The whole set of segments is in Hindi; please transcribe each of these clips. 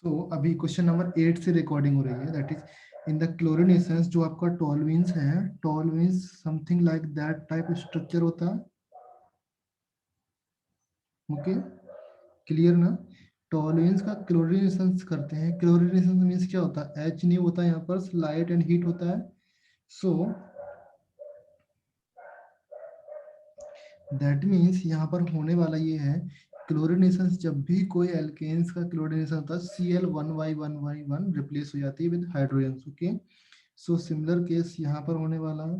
अभी क्वेश्चन नंबर 8 से रिकॉर्डिंग हो रही है, that is in the chlorinations जो आपका टॉलुइन्स है, toluenes something like that type structure होता है। ओके, क्लियर ना? टॉलुइन्स का क्लोरीनेसेंस करते हैं। क्लोरीनेसेंस मीन्स क्या होता है? एच नहीं होता यहाँ पर, लाइट एंड हीट होता है। सो दैट मीन्स यहाँ पर होने वाला ये है, क्लोरीनेसेंस जब भी कोई एल्केन्स का क्लोरीनेशन होता है, Cl1y1y1 रिप्लेस हो जाती है with hydrogen. Okay, so similar case यहाँ पर होने वाला है,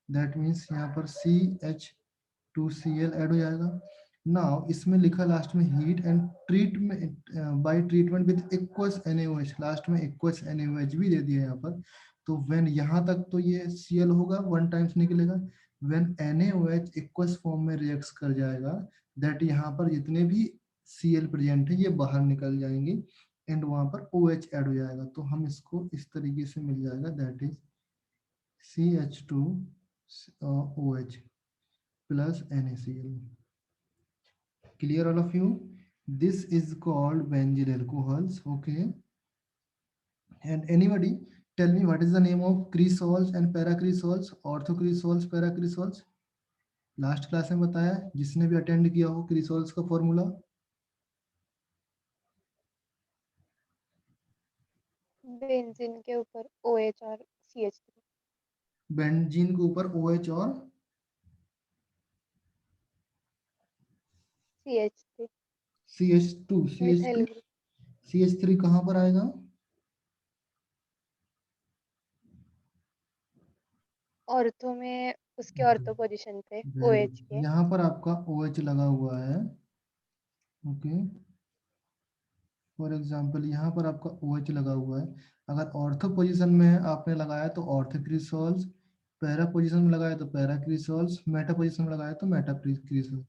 दैट मीन्स यहाँ पर CH2Cl ऐड हो जाएगा। नाउ इसमें लिखा लास्ट में heat and treatment bye treatment with aqueous NaOH, last में एक्वस NaOH भी दे दिया यहाँ पर। तो व्हेन यहाँ तक तो ये Cl होगा, वन टाइम्स निकलेगा। व्हेन NaOH एक्वस फॉर्म में रिएक्ट कर जाएगा, दैट यहाँ पर जितने भी Cl प्रेजेंट है ये बाहर निकल जाएंगे एंड वहां पर OH ऐड हो जाएगा। तो हम इसको इस तरीके से मिल जाएगा, that is CH2OH plus NaCl. Clear all of you? This is called benzyl alcohols. Okay, and anybody tell me what is the name of cresols and paracresols, orthocresols, paracresols? Last class में बताया, जिसने भी अटेंड किया हो, क्रिसोल्स का फॉर्मूला। बेंजीन के ऊपर OH और CH3। बेंजीन के ऊपर OH और CH3 CH2, methyl CH2, group. CH3 कहाँ पर आएगा? ऑर्थो में उसके ऑर्थो पोजीशन पे वेरी OH गुड, के। यहाँ पर आपका OH लगा हुआ है। ओके, फॉर एग्जाम्पल यहाँ पर आपका OH लगा हुआ है। अगर ऑर्थो पोजीशन में आपने लगाया तो ऑर्थोक्रिसोल्स, पैरा पोजीशन में लगाया तो पैराक्रिसोल्स, मेटा पोजीशन में लगाया तो मेटाक्रिसोल्स।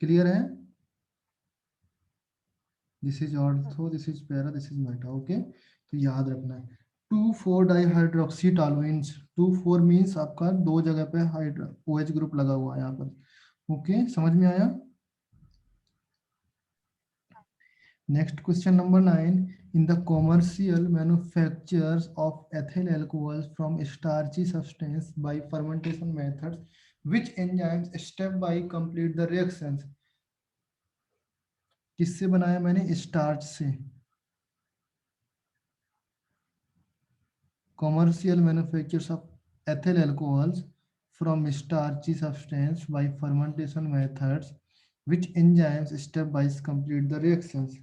क्लियर है? This is ortho, this is para, this is Meta. Okay, तो याद रखना है 2,4 डाइहाइड्रोक्सी टॉलुइन्स। 2,4 मीन्स आपका दो जगह पे OH ग्रुप लगा हुआ है यहाँ पर। ओके, समझ में आया? Next question number 9. In the commercial manufactures of ethyl alcohols from starchy substance by fermentation methods, which enzymes step by complete the reactions? किससे बनाया मैंने? स्टार्च से। Commercial manufactures of ethyl alcohols from starchy substance by fermentation methods, which enzymes step by complete the reactions?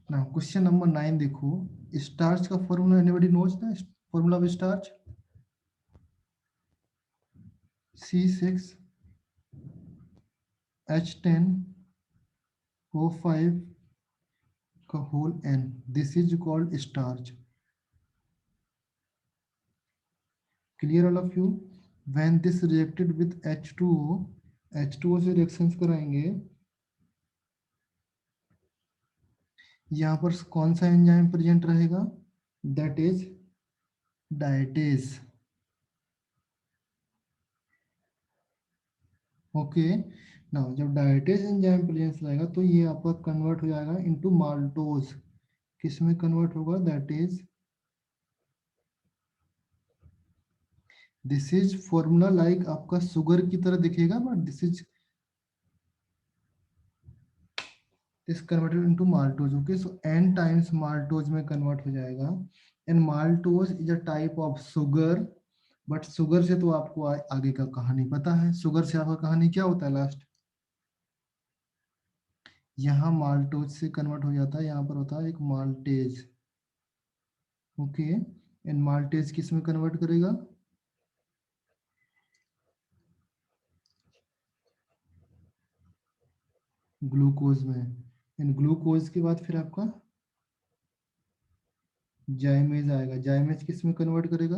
Now question number 9 देखो, स्टार्च का formula anybody knows the formula of starch? C6H10O5 का whole N, this is called starch. Clear all of you? When this reacted with H2O, H2O से रिएक्शंस कराएंगे, यहाँ पर कौन सा एंजाइम प्रेजेंट रहेगा? That is diastase. Okay, now जब डायटेज एंजाइम प्रेजेंस रहेगा तो ये आपका कन्वर्ट हो जाएगा इनटू माल्टोज। किस में कन्वर्ट होगा? That is, this is formula like आपका शुगर की तरह दिखेगा, but this converted into maltose. Okay, so n times maltose में कन्वर्ट हो जाएगा। And maltose is a type of sugar, but sugar से तो आपको आगे का कहानी पता है। शुगर से आपका कहानी क्या होता है लास्ट? यहाँ माल्टोज से कन्वर्ट हो जाता है, यहाँ पर होता है एक माल्टेज। ओके, एंड माल्टेज किस में कन्वर्ट करेगा? ग्लूकोज में। एंड ग्लूकोज के बाद फिर आपका जाइमेज आएगा। जाइमेज किस में कन्वर्ट करेगा?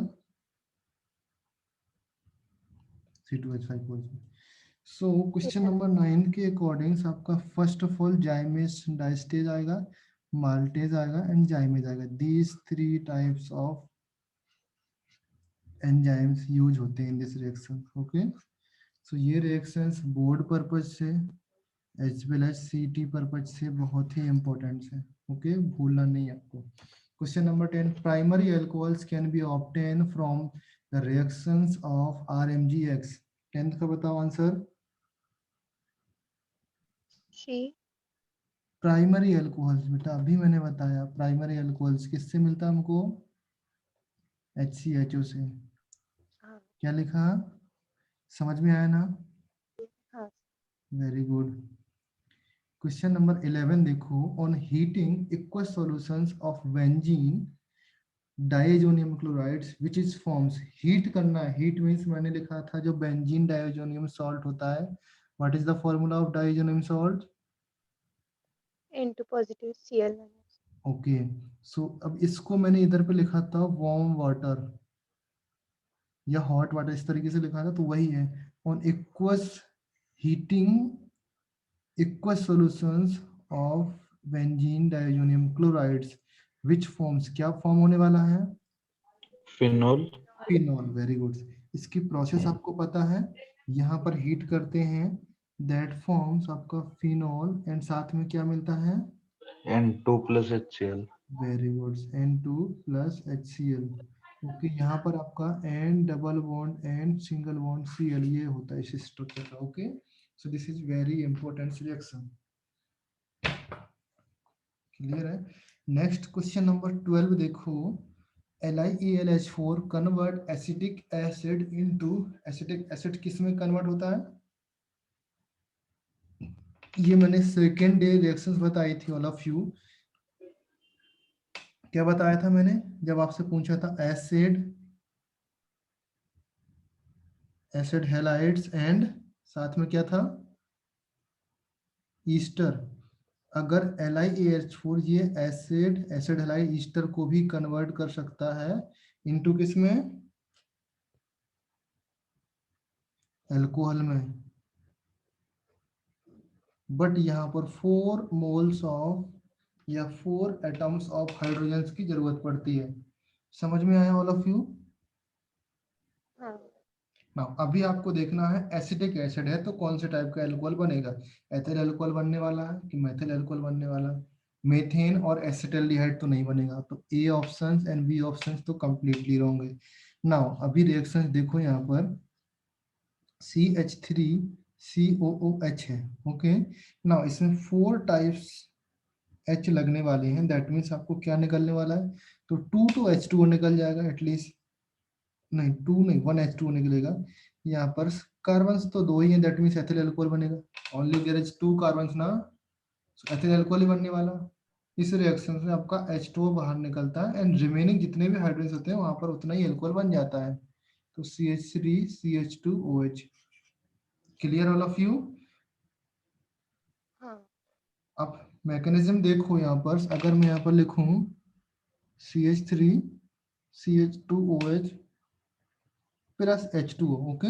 C2H5 में। सो क्वेश्चन नंबर 9 के अकॉर्डिंग आपका फर्स्ट ऑफ ऑल जाइमेज डाइस्टेज आएगा, माल्टेज आएगा एंड जाइमेज आएगा। These three types of enzymes use होते हैं इन दिस रिएक्शन। ओके, सो ये रिएक्शंस बोर्ड पर्पज से एज वेल एज सीटी पर्पज से बहुत ही इंपॉर्टेंट है। ओके, भूलना नहीं आपको। Question number 10, primary alcohols can be obtain from the reactions of RMgX। 10th का बताओ आंसर। सी। प्राइमरी अल्कोहल्स बेटा अभी मैंने बताया, प्राइमरी अल्कोहल्स किससे मिलता है हमको? HCHO से। हाँ। क्या लिखा, समझ में आया ना? हाँ। Very good. क्वेश्चन नंबर 11 देखो, on heating aqueous solutions of benzene diazonium chlorides which is forms. Heat करना है, हीट मींस मैंने लिखा था जो बेंजीन डाइजोनियम सॉल्ट होता है, what is the formula of diazonium salt? N2 positive Cl minus। Okay, so अब इसको मैंने इधर पे लिखा था वार्म वाटर या हॉट वाटर, इस तरीके से लिखा था, तो वही है। On aqueous heating aqueous solutions of benzene diazonium chlorides which forms, क्या फॉर्म होने वाला है? फिनोल। फिनॉल। Very good. इसकी प्रोसेस आपको पता है, यहाँ पर हीट करते हैं, दैट फॉर्म्स आपका फिनॉल, एंड साथ में क्या मिलता है? N2 plus HCl। Very good, N2 plus HCl। Okay, यहाँ पर आपका N double bond N single bond Cl, ये होता है इस स्ट्रक्चर का। Okay, so this is very important reaction. Clear है? नेक्स्ट क्वेश्चन नंबर 12 देखो, LiAlH4 convert acetic acid into, acetic acid किस में कन्वर्ट होता है? ये मैंने सेकेंड डे रिएक्शंस बताई थी ऑल ऑफ यू। क्या बताया था मैंने जब आपसे पूछा था? एसिड, एसिड हैलाइड्स एंड साथ में क्या था? ईस्टर। अगर LiAH4 ये एसिड, एसिड हैलाइड ईस्टर को भी कन्वर्ट कर सकता है इनटू किस में? अल्कोहल में। बट यहाँ पर 4 मोल्स ऑफ या 4 एटम्स ऑफ हाइड्रोजन की जरूरत पड़ती है। समझ में आया ऑल ऑफ यू? हाँ। नाउ अभी आपको देखना है एसिटिक एसिड है तो कौन से टाइप का अल्कोहल बनेगा, एथिल अल्कोहल बनने वाला है कि मेथिल अल्कोहल बनने वाला है? मीथेन और एसिटाल्डिहाइड तो नहीं बनेगा, तो ए ऑप्शंस एंड बी ऑप्शंस तो कंप्लीटली रॉन्ग है। नाउ अभी रिएक्शंस देखो, यहाँ पर CH3 COOH है। ओके, नाउ इसमें 4 टाइप्स H लगने वाले हैं, दैट मीन्स आपको क्या निकलने वाला है? तो 2 तो H2O निकल जाएगा एटलीस्ट, नहीं 2 नहीं 1 H2O निकलेगा। यहाँ पर कार्बन्स तो 2 ही हैं, दैट मीन्स एथिल अल्कोहल बनेगा। ओनली देयर इज 2 कार्बन्स ना, एथिल अल्कोहल ही बनने वाला। इस रिएक्शन से आपका H2O बाहर निकलता है एंड रिमेनिंग जितने भी हाइड्रोजन होते हैं वहां पर उतना ही अल्कोहल बन जाता है, तो CH3 CH2OH। Clear all of you? हाँ। अब मैकेनिज्म देखो, यहाँ पर अगर मैं यहाँ पर लिखूं CH3 CH2OH plus H2O। Okay,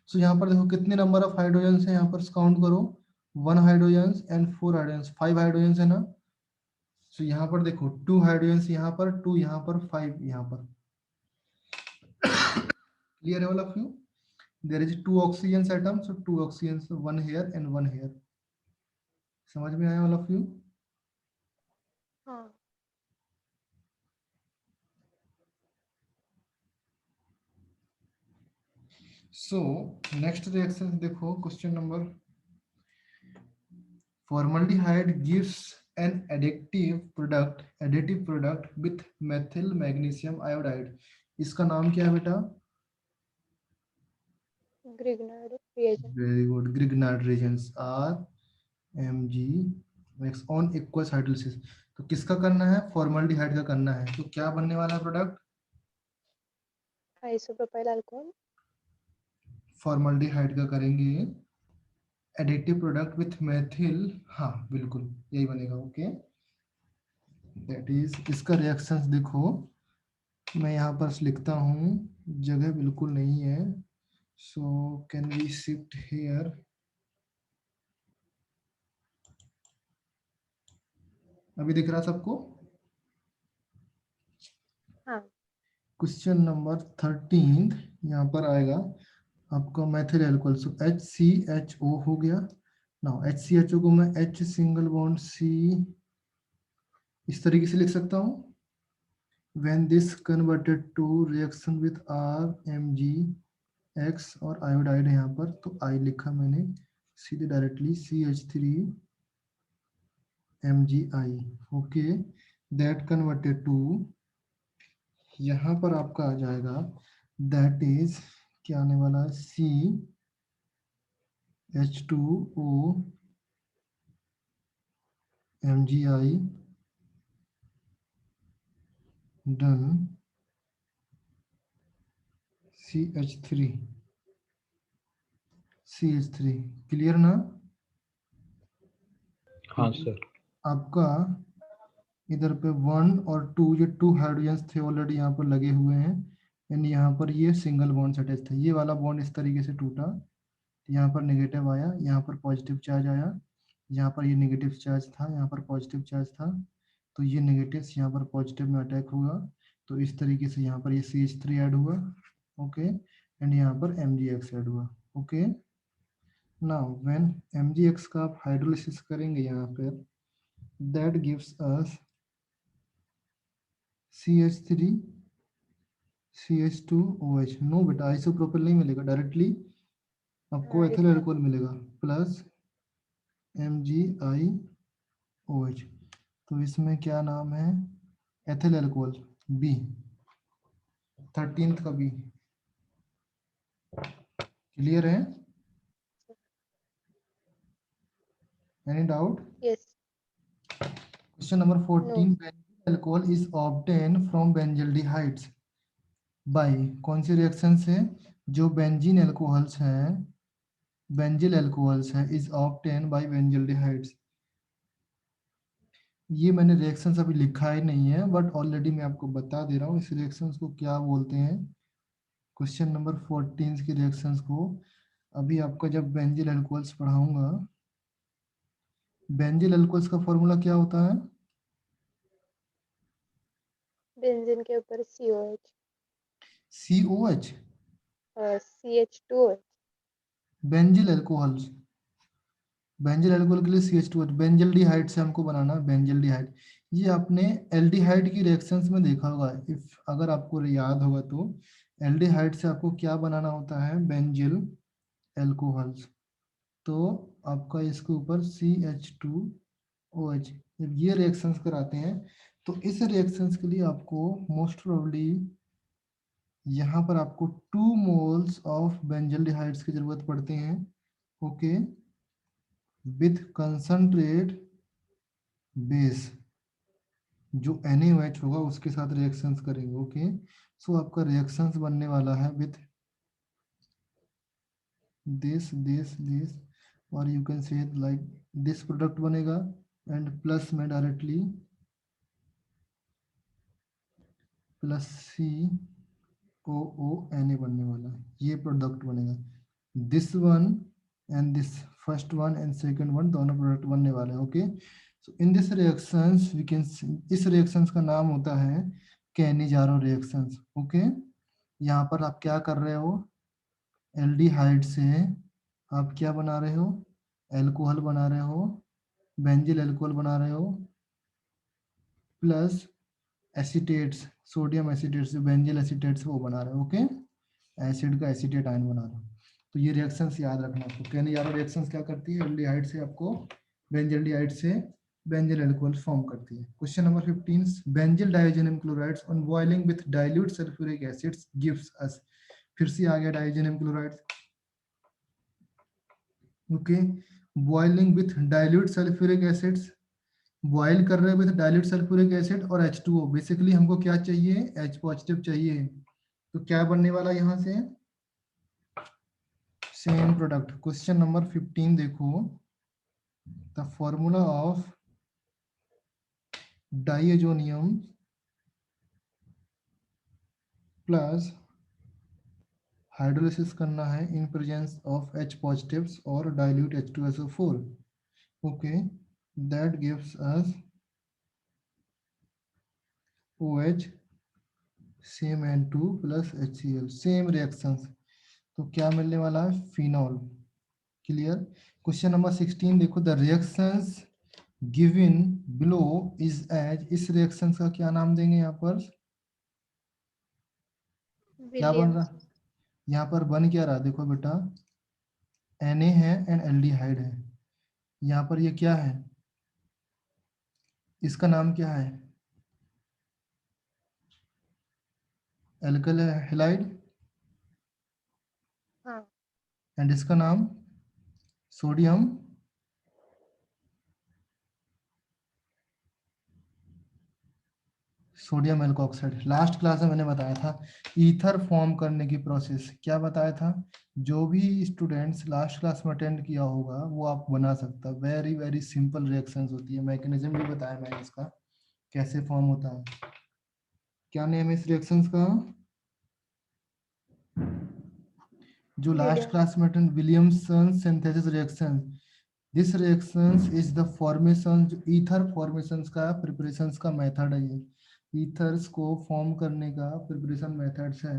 सो यहाँ पर देखो कितने नंबर ऑफ हाइड्रोजन है, यहाँ पर काउंट करो, 1 हाइड्रोजन एंड 4 हाइड्रोजन, 5 हाइड्रोजन है ना। सो यहाँ पर देखो 2 हाइड्रोजन यहाँ पर, 2 यहाँ पर, 5 यहाँ पर। क्लियर है all of you? There is 2 oxygen atom, so 2 oxygen, 1 here and 1 here. समझ में आया ऑल ऑफ यू? हाँ। सो नेक्स्ट रिएक्शन देखो, question number, formaldehyde gives an additive product with methyl magnesium iodide। इसका नाम क्या है बेटा? Grignard reagent। Very good, Grignard reagents RMG makes on aqueous hydrolysis। तो किसका करना है? फॉर्मल्डिहाइड का करना है, तो क्या बनने वाला है प्रोडक्ट? Isopropyl alcohol। फॉर्मल्डिहाइड का करेंगे एडिटिव प्रोडक्ट विथ मेथिल, हाँ बिल्कुल यही बनेगा। ओके, दैट इज, इसका रिएक्शंस देखो, मैं यहाँ पर लिखता हूँ, जगह बिल्कुल नहीं है, so can we shift here. अभी दिख रहा सबको? हाँ। क्वेश्चन नंबर 13 यहाँ पर आएगा आपका मेथिल अल्कोहल, सो HCHO हो गया, नाउ HCHO को मैं H सिंगल बॉन्ड C इस तरीके से लिख सकता हूँ. When this converted to reaction with RMgX और आयोडाइड है यहाँ पर, तो I लिखा मैंने सीधे directly CH3MgI. Okay, that converted to, यहाँ पर आपका आ जाएगा, दैट इज क्या आने वाला है, CH2OMgI डन CH3 क्लियर ना. हाँ सर. आपका इधर पे 1 और 2, ये 2 हाइड्रोजन्स थे ऑलरेडी यहाँ पर लगे हुए हैं, एंड यहाँ पर ये सिंगल बॉन्ड अटैच था. ये वाला बॉन्ड इस तरीके से टूटा, यहाँ पर नेगेटिव आया, यहाँ पर पॉजिटिव चार्ज आया, यहाँ पर ये नेगेटिव चार्ज था, यहाँ पर पॉजिटिव चार्ज था, तो ये नेगेटिव यहाँ पर पॉजिटिव में अटैक हुआ, तो इस तरीके से यहाँ पर ये CH3 ऐड हुआ. ओके, एंड यहाँ पर MgX ऐड हुआ. ओके, नाउ व्हेन MgX का आप हाइड्रोलिसिस करेंगे यहाँ पर, that gives us CH3 CH2OH. No बेटा, आइसोप्रोपिल नहीं मिलेगा, डायरेक्टली आपको एथिल अल्कोहल मिलेगा प्लस MgIOH. तो इसमें क्या नाम है, एथिल अल्कोहल B, 13th का B. क्लियर है? Any doubt? Yes. Question number 14. Benzyl alcohol is obtain from benzaldehydes by, कौन सी रिएक्शन से, जो बेंजीन अल्कोहल्स हैं, बेंजिल अल्कोहल्स हैं, इज ऑब्टेन बाय बेंजल्डिहाइड्स. ये मैंने रिएक्शंस अभी लिखा ही नहीं है, बट ऑलरेडी मैं आपको बता दे रहा हूँ इस रिएक्शंस को क्या बोलते हैं. क्वेश्चन नंबर 14 की रिएक्शंस को अभी आपका जब बेंजिल अल्कोहल्स पढ़ाऊंगा. बेंजिल अल्कोहल्स का फॉर्मूला क्या होता है, बेंजीन के ऊपर COH COH. और CH2OH. Benzyl alcohols, benzyl alcohol के लिए CH2OH. बेंजल्डिहाइड से हमको बनाना है बेंजल्डिहाइड. ये आपने एल्डिहाइड की रिएक्शंस में देखा होगा, इफ अगर आपको याद होगा तो एल्डिहाइड से आपको क्या बनाना होता है, बेंजिल अल्कोहल्स. तो आपका इसके ऊपर CH2OH. जब ये रिएक्शंस कराते हैं तो इस रिएक्शंस के लिए आपको मोस्ट प्रोबेबली यहाँ पर आपको 2 मोल्स ऑफ बेंजल्डिहाइड्स की जरूरत पड़ते हैं. ओके, विथ कंसंट्रेट बेस, जो NaOH होगा उसके साथ रिएक्शंस करेंगे. ओके, सो आपका रिएक्शंस बनने वाला है विथ दिस और you can say like this product बनेगा, एंड प्लस में डायरेक्टली प्लस COONA बनने वाला है. ये प्रोडक्ट बनेगा, this one and this first one and second one दोनों प्रोडक्ट बनने वाले हैं. Okay, so in this reactions we can, इस रिएक्शंस का नाम होता है कैनिजारो रिएक्शंस. ओके, यहाँ पर आप क्या कर रहे हो, एल्डिहाइड से आप क्या बना रहे हो, एल्कोहल बना रहे हो, बेंजिल अल्कोहल बना रहे हो, प्लस एसीटेट्स, सोडियम एसीटेट्स, जो बेंजिल एसीटेट्स वो बना रहे हो. ओके, एसिड का एसीटेट आयन बना रहे हो. तो ये रिएक्शंस याद रखना आपको. कैनिजारो रिएक्शंस क्या करती है, एल्डिहाइड से आपको बेंजल्डिहाइड से बेंजिल अल्कोहल फॉर्म करती है. Question number 15. Benzyl डाइजेनियम chlorides on boiling with dilute sulphuric acids gives us. फिर से आ गया डाइजेनियम chlorides. Okay, boiling with dilute sulphuric acids, boil कर रहे हैं विथ डाइल्यूट सल्फ्यूरिक एसिड और H2O. बेसिकली हमको क्या चाहिए, H पॉजिटिव चाहिए. तो क्या बनने वाला यहाँ से, सेम प्रोडक्ट. क्वेश्चन नंबर 15 देखो, the formula of diazonium plus hydrolysis करना है in presence of H positives और dilute H2SO4. Okay, that gives us OH same N2 plus HCl. Same reactions, तो क्या मिलने वाला है, फिनॉल. क्लियर। क्वेश्चन नंबर 16 देखो, the reactions given below is as, इस रिएक्शंस का क्या नाम देंगे यहाँ पर, क्या बन रहा, विलियम्स। यहाँ पर बन क्या रहा, देखो बेटा Na है एंड एल्डिहाइड है, यहाँ पर ये क्या है, इसका नाम क्या है, एल्कल हैलाइड, हाँ। एंड इसका नाम sodium sodium alkoxide. Last class में मैंने बताया था ईथर फॉर्म करने की प्रोसेस, क्या बताया था, जो भी स्टूडेंट्स लास्ट क्लास में अटेंड किया होगा वो आप बना सकता, वेरी वेरी सिंपल रिएक्शंस होती है, मैकेनिज्म भी बताया मैंने इसका कैसे फॉर्म होता है। क्या नेम है इस रिएक्शंस का, जो लास्ट विलियम्स। क्लास में attend, Williamson synthesis reaction. This reactions is the formation, जो ईथर फॉर्मेशंस का प्रिपरेशंस का मेथड है, ये ईथर्स को फॉर्म करने का प्रिपरेशन मेथड्स है।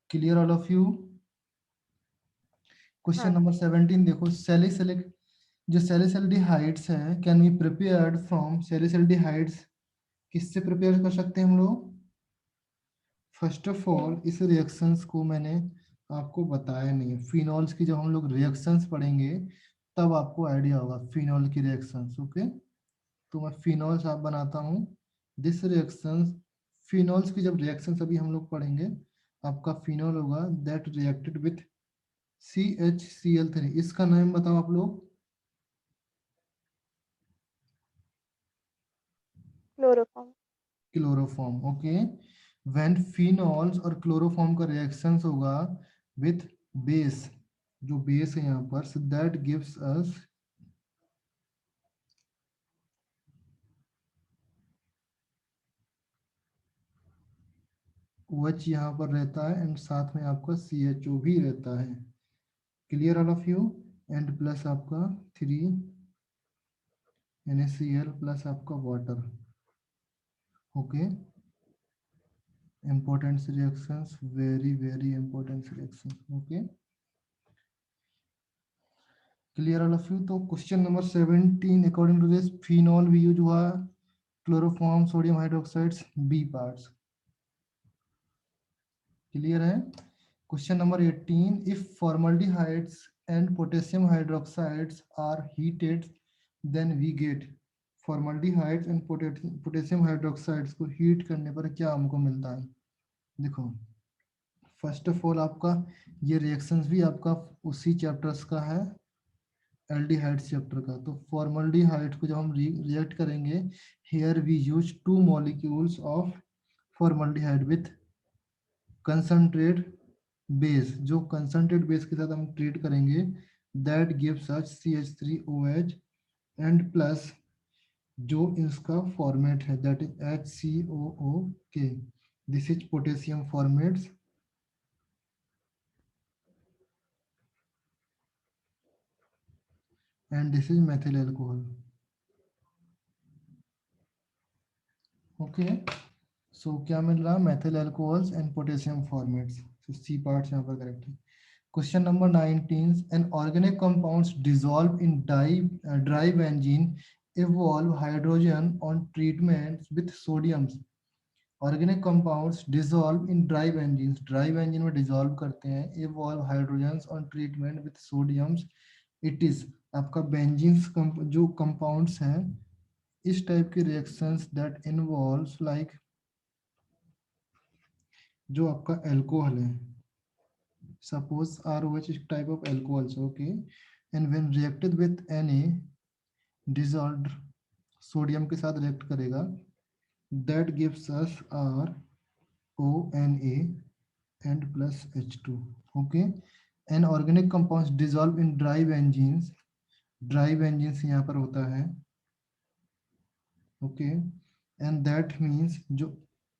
Clear all of you. Question हाँ। नंबर 17 देखो, सैलिसिलिक, जो सैलिसल्डिहाइड्स है कैन बी प्रिपेयर्ड फ्रॉम, सैलिसल्डिहाइड्स किससे प्रिपेयर कर सकते हैं हम लोग, फर्स्ट ऑफ ऑल इस रिएक्शंस को मैंने आपको बताया नहीं है, फिनॉल्स की जब हम लोग रिएक्शंस पढ़ेंगे तब आपको आइडिया होगा फिनॉल की रिएक्शंस, ओके। तो मैं फिनॉल्स आप बनाता हूँ, दिस रिएक्शंस, फिनॉल्स की जब रिएक्शंस अभी हम लोग पढ़ेंगे, आपका फिनॉल होगा दैट रिएक्टेड विथ CHCl3, इसका नाम बताओ आप लोग, chloroform. Chloroform, okay. When phenols और क्लोरोफॉर्म का रिएक्शंस होगा विथ बेस, जो बेस है यहाँ पर, so that gives us OH यहाँ पर रहता है एंड साथ में आपका CHO भी रहता है। Clear all of you. And plus आपका 3 NaCl प्लस आपका water, okay. important reactions, very very important reactions, okay। Clear all of you. तो question number 17, according to this phenol भी यूज हुआ, chloroform, sodium hydroxides, B parts, clear है। Question number 18, if formaldehydes and potassium hydroxides are heated then we get, formaldehydes and potassium hydroxides को हीट करने पर क्या हमको मिलता है, देखो फर्स्ट ऑफ ऑल आपका ये रिएक्शंस भी आपका उसी चैप्टर्स का है, एल्डिहाइड्स चैप्टर का। तो फॉर्मल्डिहाइड को जब हम रिएक्ट करेंगे, here we use 2 molecules of formaldehyde with concentrate base, जो कंसंट्रेट बेस के साथ हम ट्रीट करेंगे, that gives us CH3OH and plus जो इसका फॉर्मेट है that is HCOOK, this is potassium formates and this is methyl alcohol, okay। so क्या मिल रहा, methyl alcohols and potassium formates, so C parts यहाँ पर करेक्ट है। Question number 19, an organic compounds dissolve in dry benzene evolve hydrogen on treatments with sodiums, organic compounds dissolve in dry benzene, dry benzene में डिसॉल्व करते हैं, evolve hydrogens on treatment with sodiums, it is आपका बेंजीन्स जो कंपाउंड्स हैं, इस टाइप के रिएक्शंस दैट इन्वॉल्व्स लाइक, जो आपका एल्कोहल है, सपोज ROH इस type of alcohols, okay, and when reacted with Na dissolved sodium के साथ रिएक्ट करेगा, that gives us RONA and plus H2, okay। and organic compounds dissolve in dry benzenes, dry benzenes यहाँ पर होता है, okay। and that means जो,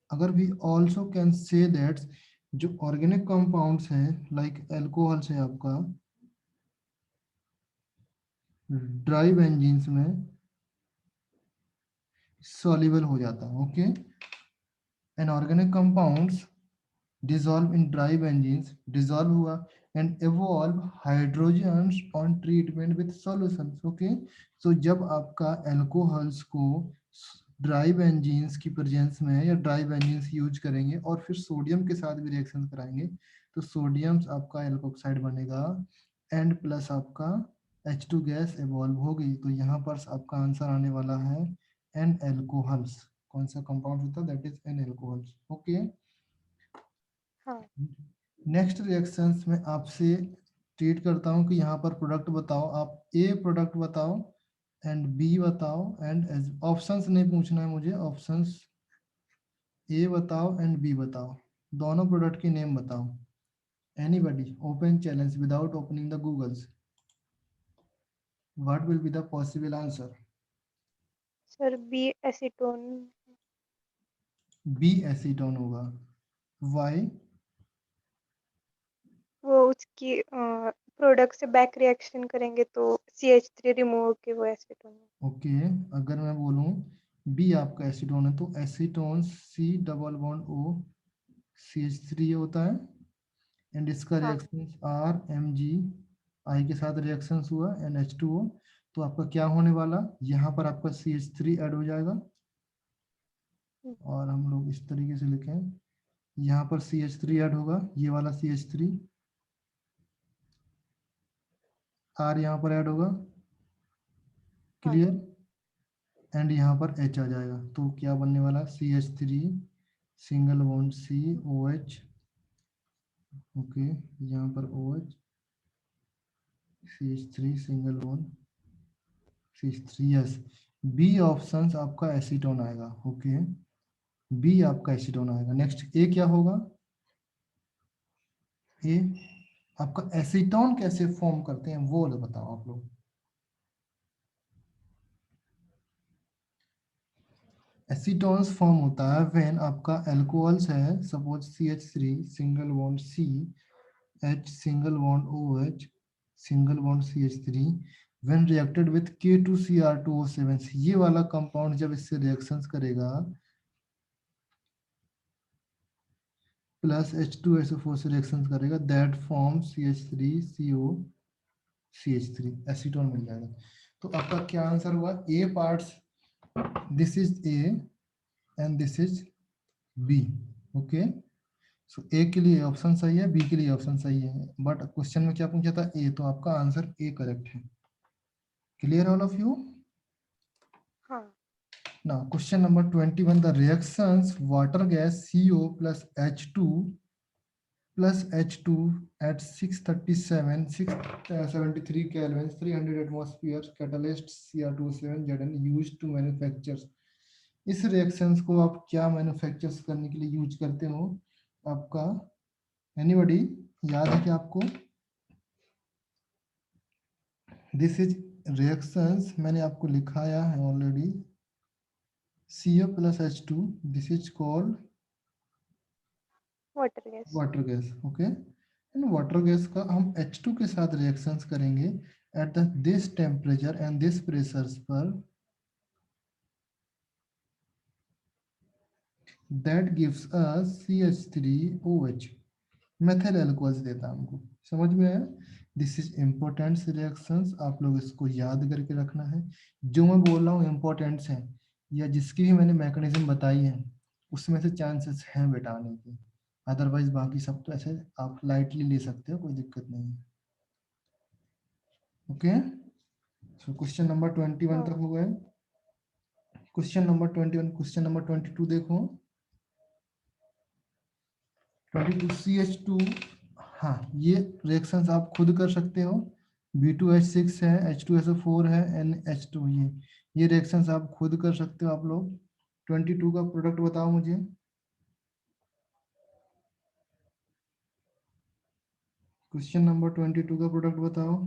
अगर we also can say that जो organic compounds हैं like alcohols है आपका dry benzenes में soluble हो जाता है, okay। and organic compounds dissolve in dry benzenes, dissolve हुआ and evolve hydrogens on treatment with solutions. Okay, so जब आपका alcohols को ड्राई बेंजीन्स की प्रेजेंस में या ड्राई बेंजीन्स यूज करेंगे और फिर सोडियम के साथ भी रिएक्शन कराएंगे तो सोडियम आपका एल्कोक्साइड बनेगा एंड प्लस आपका H2 गैस एवॉल्व होगी। तो यहाँ पर आपका आंसर आने वाला है एन एल्कोहल्स। कौन सा कंपाउंड होता है? That is an alcohols. Okay, हाँ नेक्स्ट रिएक्शंस में आपसे ट्रीट करता हूँ कि यहाँ पर प्रोडक्ट बताओ, आप ए प्रोडक्ट बताओ एंड बी बताओ एंड ऑप्शंस नहीं पूछना है मुझे, ऑप्शंस ए बताओ एंड बी बताओ, दोनों प्रोडक्ट की नेम बताओ। Anybody, open challenge without opening the googles. What will be the possible answer? Sir B acetone. B acetone होगा। वाई? वो उसकी प्रोडक्ट से बैक रिएक्शन करेंगे तो CH3 रिमूव होके वो एसीटोन। ओके, अगर मैं बोलूं बी आपका एसीटोन है तो acetone C double bond O CH3 होता है एंड इसका हाँ रिएक्शन RMgI के साथ रिएक्शन हुआ NH2O। तो आपका क्या होने वाला, यहाँ पर आपका CH3 ऐड हो जाएगा और हम लोग इस तरीके से लिखें, यहाँ पर CH3 ऐड होगा, ये वाला CH3 R यहाँ पर ऐड होगा, हाँ क्लियर। एंड यहाँ पर H आ जाएगा तो क्या बनने वाला, CH3 single bond COH। Okay, यहाँ पर OH CH3 single bond CH3। Yes, B option आपका एसीटोन आएगा। ओके, बी आपका एसीटोन आएगा। नेक्स्ट ए क्या होगा? ए आपका एसीटोन कैसे फॉर्म करते हैं वो बताओ आप लोग। एसीटोन्स फॉर्म होता है व्हेन आपका अल्कोहल्स है, suppose CH3 single bond C H single bond OH single bond CH3 when reacted with K2Cr2O7। ये वाला कंपाउंड जब इससे रिएक्शंस करेगा प्लस H2SO4 से रिएक्शंस करेगा that form CH3CO CH3 acetone मिल जाएगा। तो आपका क्या आंसर हुआ? A parts, this is A and this is B. Okay, so A के लिए ऑप्शन सही है, बी के लिए ऑप्शन सही है, बट क्वेश्चन में क्या पूछा था? ए, तो आपका आंसर ए करेक्ट है। Clear all of you? हाँ Now question number 21, the reactions water gas CO plus H2 plus H2 at 637 673 Kelvin 300 atmospheres catalyst Cr2O7 used to manufacture। इस रिएक्शंस को आप क्या मैन्युफैक्चर करने के लिए यूज करते हो? आपका एनीबॉडी याद है क्या आपको? दिस इज रिएक्शंस मैंने आपको लिखाया है already, CO plus H2, this is called water gas. Water gas. Okay, and water gas का हम H2 के साथ रिएक्शंस करेंगे at the this temperature and this pressures पर, that gives us CH3OH methyl alcohols देता है हमको। समझ में आया? दिस इज इम्पोर्टेंट रिएक्शंस, आप लोग इसको याद करके रखना है। जो मैं बोल रहा हूँ इम्पोर्टेंट्स हैं या जिसकी भी मैंने मैकेनिज्म बताई है उसमें से चांसेस हैं बेटा आने के, अदरवाइज बाकी सब तो ऐसे आप लाइटली ले सकते हो, कोई दिक्कत नहीं है। ओके, सो क्वेश्चन नंबर 21 तक हो गए। क्वेश्चन नंबर 21, क्वेश्चन नंबर 22 देखो। 22 CH2, हाँ ये रिएक्शंस आप खुद कर सकते हो। B2H6 है, H2SO4 है, NH2, ये रिएक्शंस आप खुद कर सकते हो आप लोग। 22 का प्रोडक्ट बताओ मुझे। क्वेश्चन नंबर 22 का प्रोडक्ट बताओ।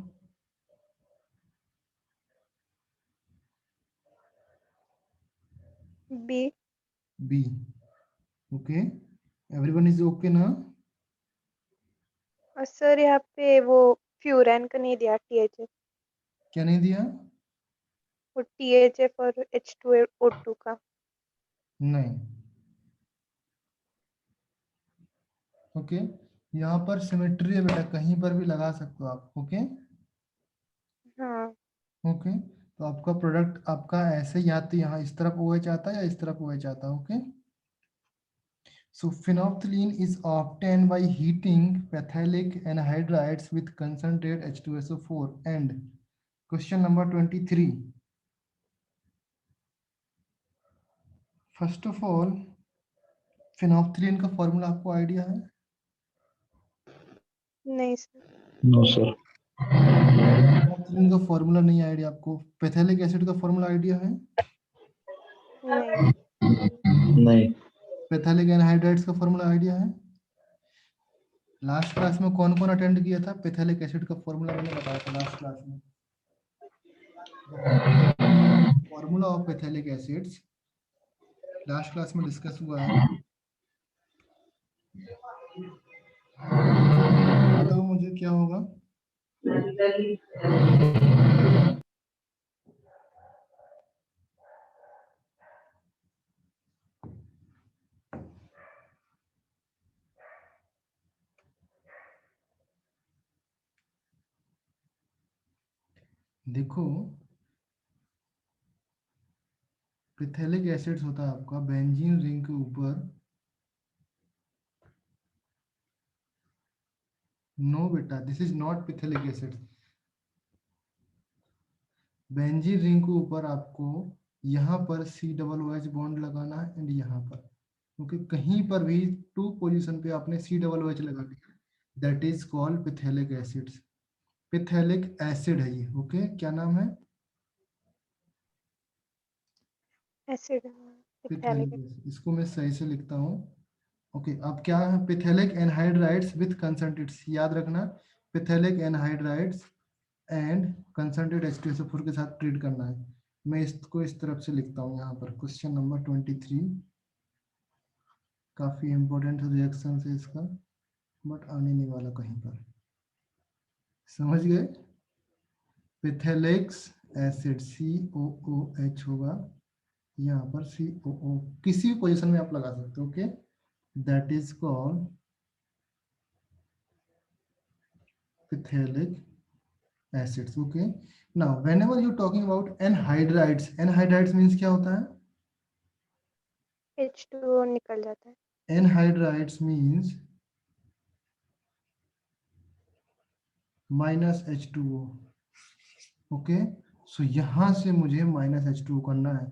B. B. Okay, everyone is okay ना? और सर यहाँ पे वो फ्यूरैन का नहीं दिया, THF। क्या नहीं दिया? वो THF और H2O2 का। नहीं। ओके, यहाँ पर सिमेट्री है बेटा, कहीं पर भी लगा सकते हो आप। ओके हाँ ओके, तो आपका प्रोडक्ट आपका ऐसे या तो यहाँ इस तरफ OH आता है या इस तरफ OH आता है। Okay, so phenolphthalein is obtained by heating phthalic anhydrides with concentrate H2SO4 and question number 23. First of all phenolphthalein का फॉर्मूला आपको आइडिया है? नहीं सर। No, sir. फिनोप्थलीन का फॉर्मूला नहीं आइडिया आपको? पैथेलिक एसिड का फॉर्मूला आइडिया है? नहीं। नहीं. पैथेलिक एनहाइड्राइड्स का फॉर्मूला आइडिया है? लास्ट क्लास में कौन कौन अटेंड किया था? पैथेलिक एसिड का फॉर्मूला मैंने बताया था लास्ट क्लास में। Formula of phthalic acids last class में डिस्कस हुआ है। बताओ मुझे क्या होगा? देखो, पैथेलिक एसिड्स होता है आपका बेंजीन रिंग के ऊपर। नो बेटा, this is not phthalic acid. Benzene ring के ऊपर आपको यहाँ पर COOH बॉन्ड लगाना है एंड यहाँ पर, क्योंकि कहीं पर भी 2 पोजीशन पे आपने COOH लगा दिया, that is called phthalic acids. Phthalic acid है ये। ओके, क्या नाम है? Acid phthalic phthalic. एसिड। इसको मैं सही से लिखता हूँ। ओके, अब क्या है? पैथेलिक एनहाइड्राइड्स विद कंसंट्रेट्स, याद रखना, पैथेलिक एनहाइड्राइड्स एंड कंसंट्रेट H2SO4 के साथ ट्रीट करना है। मैं इसको इस तरफ से लिखता हूँ यहाँ पर। क्वेश्चन नंबर 23 काफी इंपॉर्टेंट रिएक्शन है इसका, बट आने नहीं वाला कहीं पर। समझ गए? पैथेलिक्स एसिड COOH होगा, यहाँ पर COO किसी भी पोजीशन में आप लगा सकते हो। Okay, that is called phthalic acids. Okay, now whenever you talking about anhydrides, anhydrides means क्या होता है? H2O निकल जाता है। Anhydrides means -H2O। ओके, सो यहाँ से मुझे -H2O करना है।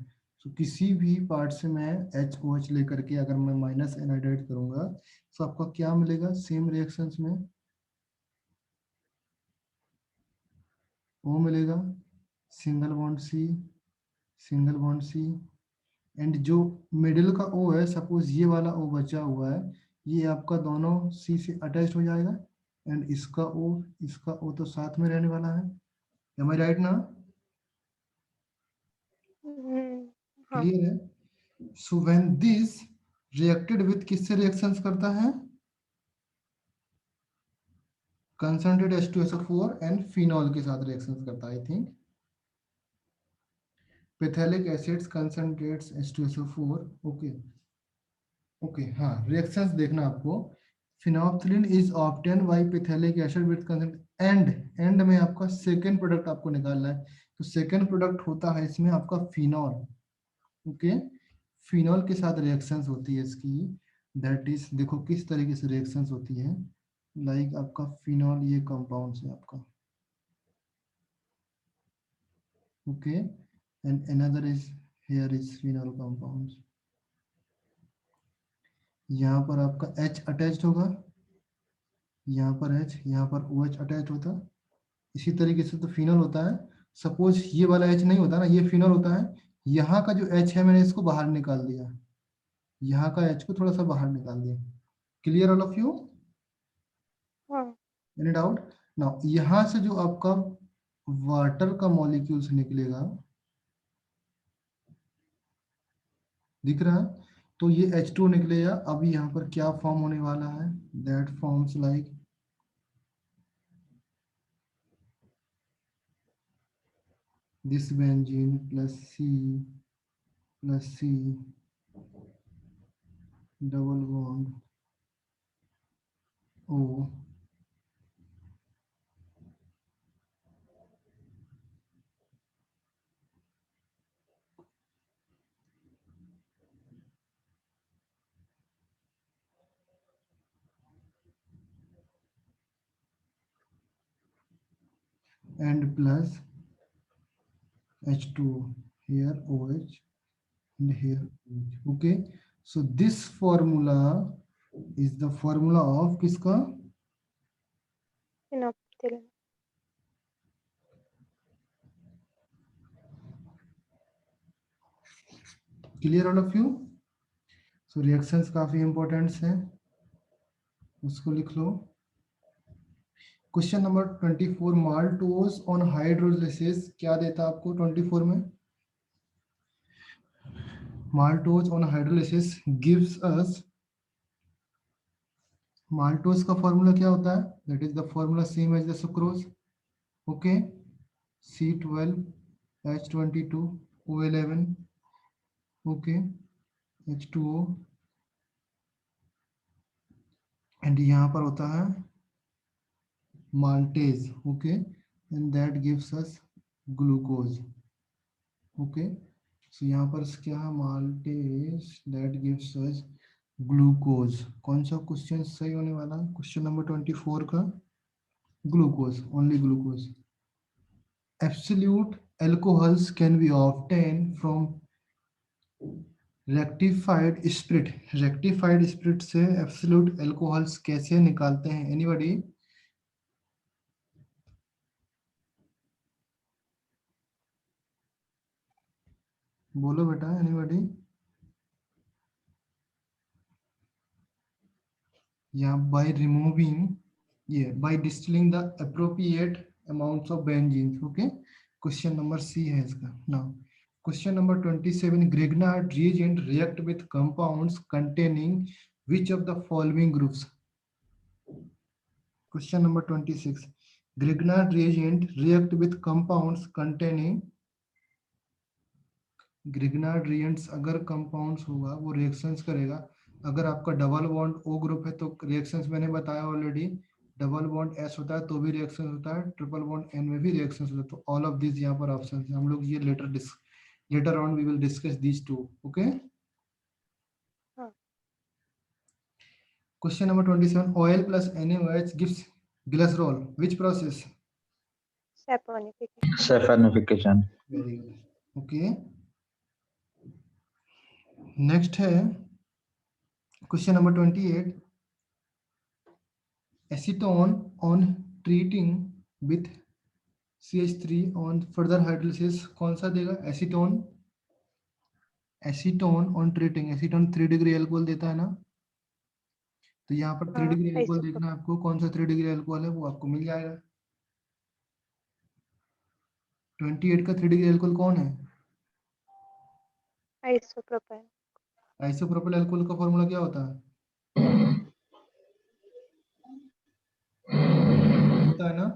सो किसी भी पार्ट से मैं HOH लेकर के अगर मैं माइनस एनहाइड्राइड करूंगा तो आपका क्या मिलेगा? सेम रिएक्शंस में O मिलेगा, single bond C, single bond C, and जो मिडिल का O है, सपोज ये वाला O बचा हुआ है, ये आपका दोनों C से अटैच हो जाएगा एंड इसका O तो साथ में रहने वाला है। एम आई राइट ना? हाँ। क्लियर है? So when this reacted with किससे रिएक्शंस करता है? कंसंट्रेट H2SO4 एंड फिनॉल के साथ रिएक्शंस करता है। I think phthalic acids concentrates H2SO4। Okay okay, हाँ, रिएक्शंस देखना आपको। Phenolphthalein is obtain by phthalic acid with concentrate and में आपका सेकंड प्रोडक्ट आपको निकालना है। तो सेकंड प्रोडक्ट होता है इसमें आपका फिनॉल। ओके, फिनॉल के साथ रिएक्शंस होती है इसकी। दैट इज, देखो किस तरीके से रिएक्शंस होती है। लाइक आपका फिनॉल ये कंपाउंड है आपका। Okay, and another is, here is phenol compounds. यहाँ पर आपका H अटैच्ड होगा, यहाँ पर H, यहाँ पर OH अटैच होता। इसी तरीके से तो फिनॉल होता है। सपोज ये वाला H नहीं होता ना, ये फिनॉल होता है। यहाँ का जो H है मैंने इसको बाहर निकाल दिया, यहाँ का H को थोड़ा सा बाहर निकाल दिया। Clear all of you? हाँ। Any doubt? नाउ यहाँ से जो आपका वाटर का मॉलिक्यूल्स निकलेगा, दिख रहा है? तो ये H2 निकलेगा। अब यहाँ पर क्या फॉर्म होने वाला है? That forms like this benzene plus C double bond O and plus H2O. Here OH and here OH. Okay. So this formula is the formula of किसका? phenolphthalein. Clear all of you? So reactions काफी इंपॉर्टेंट हैं, उसको लिख लो. Question number 24, maltose on hydrolysis क्या देता आपको 24 में? Maltose on hydrolysis gives us, maltose का फॉर्मूला क्या होता है? That is the formula same as the sucrose. Okay, C12H22O11, okay, H2O, and यहाँ पर होता है maltase, okay, and that gives us glucose. Okay, so यहाँ पर क्या है? maltase that gives us glucose. कौन सा क्वेश्चन सही होने वाला है? क्वेश्चन नंबर 24 का glucose, only glucose. Absolute alcohols can be obtained from rectified spirit. Rectified spirit से absolute alcohols कैसे निकालते हैं? Anybody? बोलो बेटा, एनीबॉडी? या बाय रिमूविंग, ये by distilling the appropriate amounts of benzene. Okay, question number C है इसका. Now question number 27, Grignard reagent react with compounds containing which of the following groups. Question number 26, Grignard reagent react with compounds containing, Grignard reagents अगर कंपाउंड्स होगा वो रिएक्शंस करेगा. अगर आपका डबल बॉन्ड O ग्रुप है तो रिएक्शंस मैंने बताया ऑलरेडी, डबल बॉन्ड S होता है तो भी रिएक्शन होता है, ट्रिपल बॉन्ड N में भी रिएक्शंस होता है. तो ऑल ऑफ दिस यहाँ पर ऑप्शन है. हम लोग ये later on we will discuss these two. Okay, हाँ. Question number 27, oil plus NaOH gives glycerol, which process? Saponification. Saponification. Very good. Okay, next है question number 28, acetone on treating with CH3 on further hydrolysis कौन सा देगा? Acetone. Acetone on treating, acetone 3 degree alcohol देता है ना, तो यहाँ पर 3 हाँ, डिग्री एल्कोहल isopropyl. देखना है आपको. कौन सा 3 डिग्री एल्कोहल है वो आपको मिल जाएगा. 28 का 3 डिग्री एल्कोहल कौन है? Isopropyl. आइसोप्रोपिल एल्कोहल का फॉर्मूला क्या होता है? होता है ना,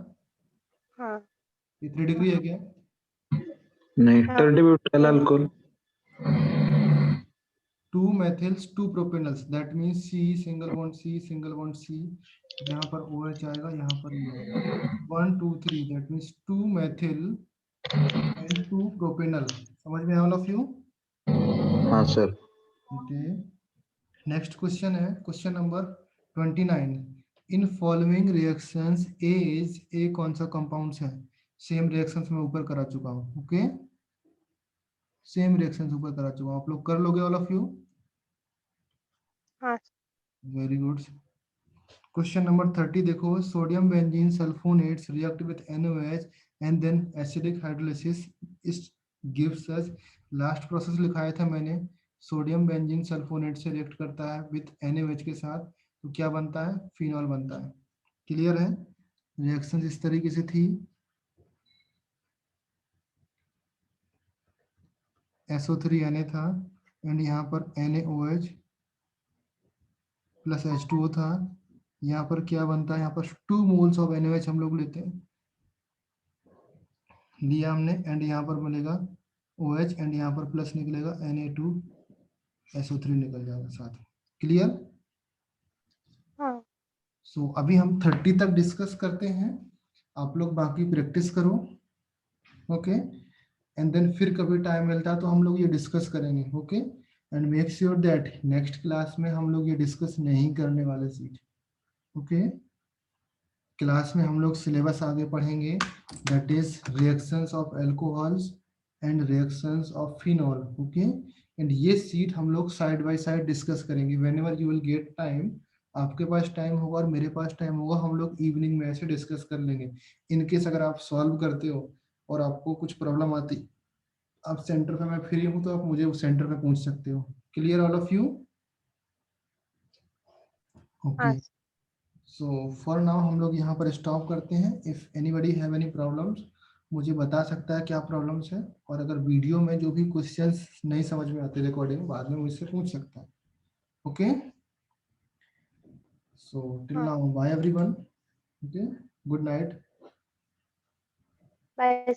हाँ. ये 3 डिग्री है क्या? नहीं, हाँ. Tert butyl alcohol. 2 methyls 2 propanals, that means C single bond C single bond C, यहाँ पर OH आएगा, यहाँ पर ये 1 2 3, that means 2 methyl and 2 propanal. समझ में ऑल ऑफ यू? हाँ सर. ओके, नेक्स्ट क्वेश्चन है question number 29, in following reactions A कौन सा कंपाउंड्स है? सेम रिएक्शंस में ऊपर करा चुका हूँ. ओके, सेम रिएक्शंस ऊपर करा चुका हूँ, आप लोग कर लोगे ऑल ऑफ यू? हाँ. Very good. क्वेश्चन नंबर 30 देखो, sodium benzene sulphonates react with NaOH and then acidic hydrolysis is gives us, last process लिखाया था मैंने, सोडियम बेंजीन सल्फोनेट से रिएक्ट करता है विद NaOH के साथ, तो क्या बनता है? फिनॉल बनता है. क्लियर है? रिएक्शन इस तरीके से थी. SO3 था एंड यहाँ पर NaOH प्लस H2O था. यहाँ पर क्या बनता है? यहाँ पर 2 मोल्स ऑफ NaOH हम लोग लेते हैं, लिया हमने, एंड यहाँ पर मिलेगा OH एंड यहाँ पर प्लस निकलेगा Na2SO3 निकल जाएगा साथ. क्लियर? हाँ. सो अभी हम 30 तक डिस्कस करते हैं, आप लोग बाकी प्रैक्टिस करो, ओके, एंड देन फिर कभी टाइम मिलता है तो हम लोग ये डिस्कस करेंगे, okay, and make sure that next class में हम लोग ये डिस्कस नहीं करने वाले सीट, ओके। क्लास में हम लोग सिलेबस आगे पढ़ेंगे, that is reactions of alcohols and reactions of phenol, okay, and ये सीट हम लोग साइड बाय साइड डिस्कस करेंगे whenever you will get time. आपके पास टाइम होगा और मेरे पास टाइम होगा, हम लोग इवनिंग में ऐसे डिस्कस कर लेंगे। इनकेस अगर आप सॉल्व करते हो और आपको कुछ प्रॉब्लम आती, आप सेंटर पे, मैं फ्री हूँ तो आप मुझे उस सेंटर पे पूछ सकते हो। Clear all of you? हाँ ओके, सो फॉर नाउ हम लोग यहाँ पर स्टॉप करते हैं। If anybody have any problems, मुझे बता सकता है क्या प्रॉब्लम्स है, और अगर वीडियो में जो भी क्वेश्चंस नहीं समझ में आते रिकॉर्डिंग, बाद में मुझसे पूछ सकता है, ओके। सो टिल हाँ now bye everyone, okay, good night. Bye.